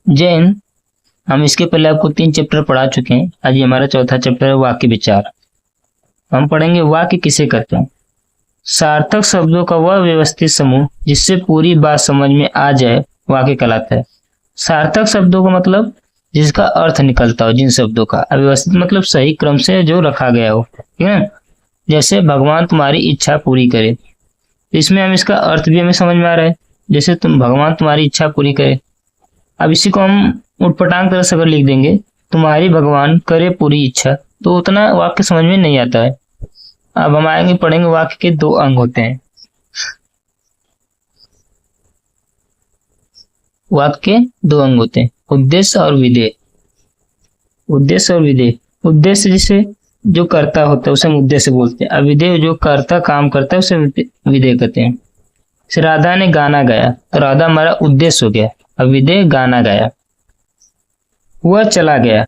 जैन हम इसके पहले आपको 3 चैप्टर पढ़ा चुके हैं। आज ये हमारा चौथा चैप्टर है वाक्य विचार। हम पढ़ेंगे वाक्य किसे कहते हैं। सार्थक शब्दों का वह व्यवस्थित समूह जिससे पूरी बात समझ में आ जाए वाक्य कहलाता है। सार्थक शब्दों का मतलब जिसका अर्थ निकलता हो, जिन शब्दों का। अव्यवस्थित मतलब सही क्रम से जो रखा गया हो, ठीक है। जैसे भगवान तुम्हारी इच्छा पूरी करे, इसमें हम इसका अर्थ भी हमें समझ में आ रहा है। जैसे भगवान तुम्हारी इच्छा पूरी करे। अब इसी को हम उटपटांग तरह से अगर लिख देंगे, तुम्हारी भगवान करे पूरी इच्छा, तो उतना वाक्य समझ में नहीं आता है। अब हम आएंगे पढ़ेंगे वाक्य के 2 अंग होते हैं। वाक्य के 2 अंग होते हैं, उद्देश्य और विधेय। उद्देश्य और विधेय। उद्देश्य जिसे जो कर्ता होता है उसे हम उद्देश्य बोलते हैं। अब विधेय जो कर्ता काम करता है उसे विधेय कहते हैं। राधा ने गाना गाया, तो राधा हमारा उद्देश्य हो गया। अब विधेय गाना गाया। वह चला गया,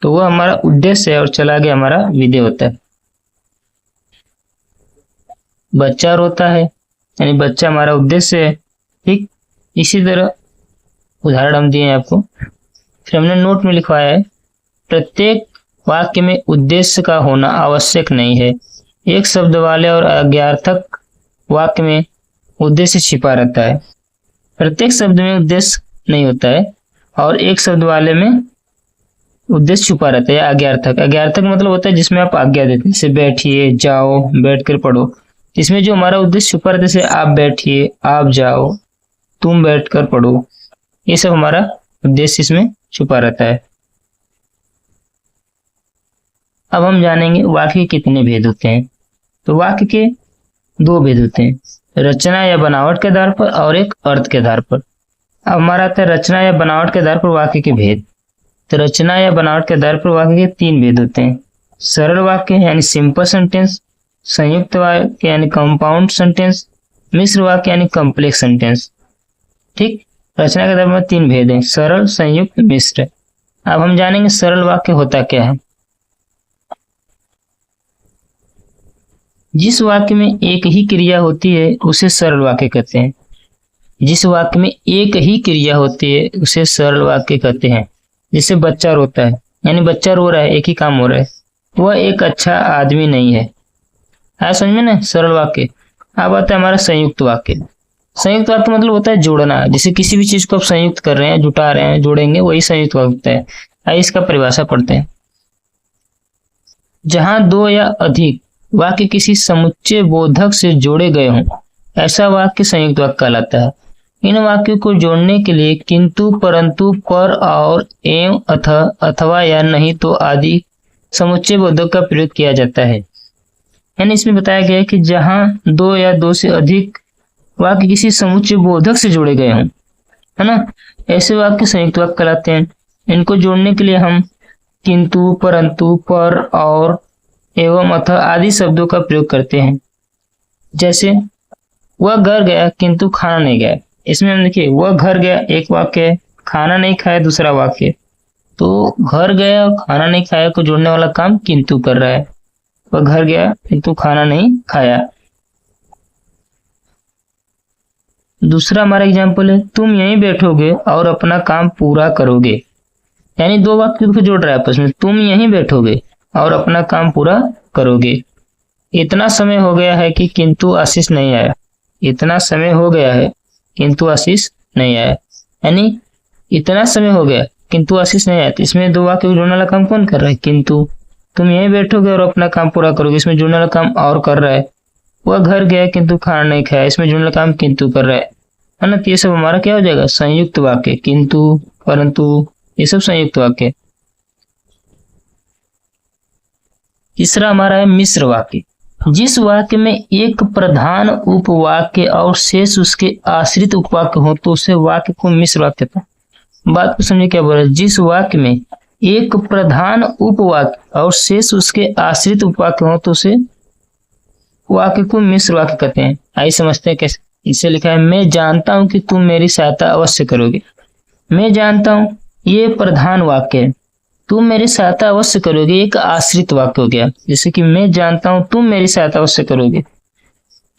तो वह हमारा उद्देश्य है और चला गया हमारा विधेय होता है। बच्चा रोता है, यानी बच्चा हमारा उद्देश्य है। ठीक इसी तरह उदाहरण हम दिए हैं आपको। फिर हमने नोट में लिखवाया है, प्रत्येक वाक्य में उद्देश्य का होना आवश्यक नहीं है। एक शब्द वाले और अज्ञार्थक वाक्य में उद्देश्य छिपा रहता है। प्रत्येक शब्द में उद्देश्य नहीं होता है और एक शब्द वाले में उद्देश्य छुपा रहता है। अज्ञार्थक, अज्ञार्थक मतलब होता है जिसमें आप आज्ञा देते हैं, जैसे बैठिए, जाओ, बैठकर पढ़ो। इसमें जो हमारा उद्देश्य छुपा रहता है, जैसे आप बैठिए, आप जाओ, तुम बैठकर पढ़ो, ये सब हमारा उद्देश्य इसमें छुपा रहता है। अब हम जानेंगे वाक्य के कितने भेद होते हैं। तो वाक्य के 2 भेद होते हैं, रचना या बनावट के आधार पर और एक अर्थ के आधार पर। अब हमारा आता है रचना या बनावट के आधार पर वाक्य के भेद। तो रचना या बनावट के आधार पर वाक्य के 3 भेद होते हैं, सरल वाक्य यानी सिंपल सेंटेंस, संयुक्त वाक्य यानी कंपाउंड सेंटेंस, मिश्र वाक्य यानी कॉम्प्लेक्स सेंटेंस। ठीक, रचना के आधार पर 3 भेद हैं, सरल, संयुक्त, मिश्र। अब हम जानेंगे सरल वाक्य होता क्या है। जिस वाक्य में एक ही क्रिया होती है उसे सरल वाक्य कहते हैं। जिस वाक्य में एक ही क्रिया होती है उसे सरल वाक्य कहते हैं। जैसे बच्चा रोता है, यानी बच्चा रो रहा है, एक ही काम हो रहा है, वह एक अच्छा आदमी नहीं है। आया समझ में ना, सरल वाक्य। अब आता है हमारा संयुक्त वाक्य। संयुक्त वाक्य मतलब होता है जोड़ना। जैसे किसी भी चीज को आप संयुक्त कर रहे हैं, जुटा रहे हैं, जोड़ेंगे, वही संयुक्त वाक्य होता है। आइए इसका परिभाषा पढ़ते हैं। जहां 2 या अधिक वाक्य किसी समुच्चय बोधक से जोड़े गए हों, ऐसा वाक्य संयुक्त वाक्य कहलाता है। इन वाक्यों को जोड़ने के लिए किंतु, परंतु, पर, और, एवं, अथवा या नहीं तो आदि समुच्चय बोधक का प्रयोग किया जाता है। यानी इसमें बताया गया है कि जहां 2 या 2 से अधिक वाक्य किसी समुच्चय बोधक से जोड़े गए हों, है ना, ऐसे वाक्य संयुक्त वाक्य कहलाते हैं। इनको जोड़ने के लिए हम किंतु, परंतु, पर, और, एवं, अथवा आदि शब्दों का प्रयोग करते हैं। जैसे वह घर गया किंतु खाना नहीं गया। इसमें हम देखिए, वह घर गया एक वाक्य है, खाना नहीं खाया दूसरा वाक्य। तो घर गया और खाना नहीं खाया को जोड़ने वाला काम किंतु कर रहा है। वह घर गया किंतु खाना नहीं खाया। दूसरा हमारा एग्जाम्पल है, तुम यहीं बैठोगे और अपना काम पूरा करोगे। यानी 2 वाक्य को जोड़ रहा है आपस में, तुम यहीं बैठोगे और अपना काम पूरा करोगे। इतना समय हो गया है कि किंतु आशीष नहीं आया। इतना समय हो गया है किंतु आशीष नहीं आया, यानी इतना समय हो गया किंतु आशीष नहीं आया। तो इसमें 2 वाक्य को जोड़ने वाला काम कौन कर रहा है? किंतु। तुम यहीं बैठोगे और अपना काम पूरा करोगे, इसमें जोड़ने वाला काम और कर रहा है। वह घर गया किंतु खाना नहीं खाया, इसमें जोड़ने वाला काम किंतु कर रहा है ना। तो ये सब हमारा क्या हो जाएगा? संयुक्त वाक्य। किंतु, परंतु, ये सब संयुक्त वाक्य। तीसरा हमारा है मिश्र वाक्य। जिस वाक्य में एक प्रधान उपवाक्य और शेष उसके आश्रित उपवाक्य हो तो उसे वाक्य को मिश्र वाक्य कहते हैं। बात को समझिए क्या बोल रहे हैं। जिस वाक्य में एक प्रधान उपवाक्य और शेष उसके आश्रित उपवाक्य हो तो उसे वाक्य को मिश्र वाक्य कहते हैं। आइए समझते हैं कैसे। इसे लिखा है, मैं जानता हूं कि तुम मेरी सहायता अवश्य करोगे। मैं जानता हूं, ये प्रधान वाक्य है। तुम मेरी सहायता अवश्य करोगे, एक आश्रित वाक्य हो गया। जैसे कि मैं जानता हूं तुम मेरी सहायता अवश्य करोगे,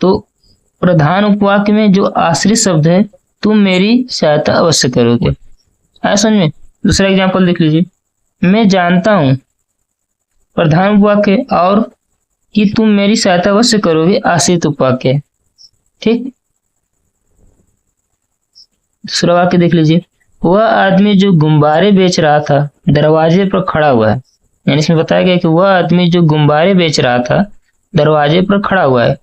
तो प्रधान उपवाक्य में जो आश्रित शब्द है, तुम मेरी सहायता अवश्य करोगे। आया समझ में। दूसरा एग्जाम्पल देख लीजिए, मैं जानता हूँ प्रधान उपवाक्य और कि तुम मेरी सहायता अवश्य करोगे आश्रित उपवाक्य। ठीक, दूसरा वाक्य देख लीजिए, वह आदमी जो गुब्बारे बेच रहा था दरवाजे पर खड़ा हुआ है। यानी इसमें बताया गया कि वह आदमी जो गुब्बारे बेच रहा था दरवाजे पर खड़ा हुआ है।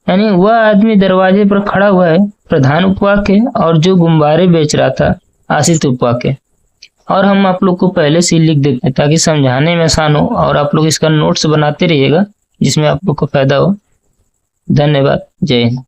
यानी वह आदमी दरवाजे पर खड़ा हुआ है प्रधान उपवाक्य और जो गुब्बारे बेच रहा था आश्रित उपवाक्य। और हम आप लोग को पहले से लिख देते हैं ताकि समझाने में आसान हो, और आप लोग इसका नोट्स बनाते रहिएगा जिसमें आप लोग को फायदा हो। धन्यवाद, जय हिंद।